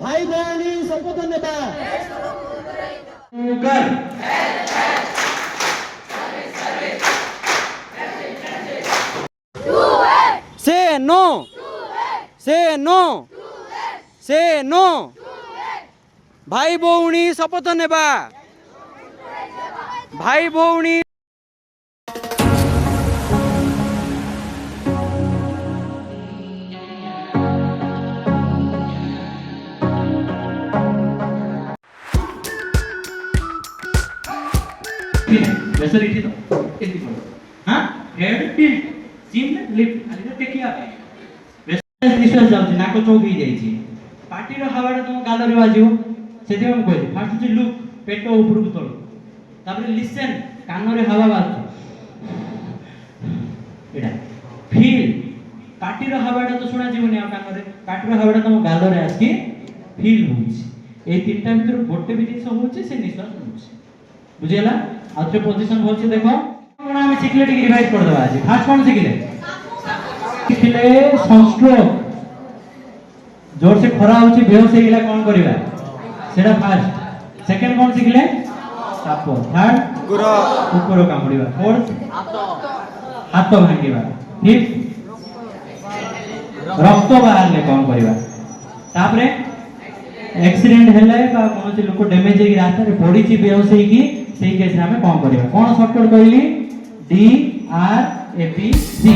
भाई भौणी शपथ नेबा Say no. Say no. Say no. भाई भौणी शपथ नेबा भाई भौणी प्रेशर इटी तो इटी करो हां हेड टिल्ट जिम लिफ्ट खाली तो टेकिया प्रेशर निश्वास जाउची नाको चौबी जाईची पार्टी रो हवाडा तुम गाल रे बाजियो सेति हम कहली फर्स्ट जे लुक पेट ऊपर को तळ तापर लिसन कान रे हवा बाजू एडा फील पार्टी रो हवाडा तो सुना जीवनी आ कान रे पार्टी रो हवाडा तुम गाल रे आसी फील होउची ए तीनटा भीतर गोटे भी जिंस होउची से निश्वास होउची बुझियला आउथरे पोजीशन होउची देखो कोन हम सिखले टिक रिवाइज कर दबा आज फास्ट कोन सिखले सनस्ट्रोक जोर से खरा होउची बेहोश हे गेला कोन करिवा सेडा फास्ट सेकंड कोन सिखले साप थर्ड कुकुर कामुडीवा फोर्थ हाथ भांगीवा फिफ्थ रक्त बाहरले कोन करिवा तापरे एक्सीडेंट हेले बा कोनोसी लोक डैमेज हे रास्ता रे पड़ी छि बेहोश हे की सेही केस रे हमें कोन करिवा कोन शॉर्टकट कहली D R A P C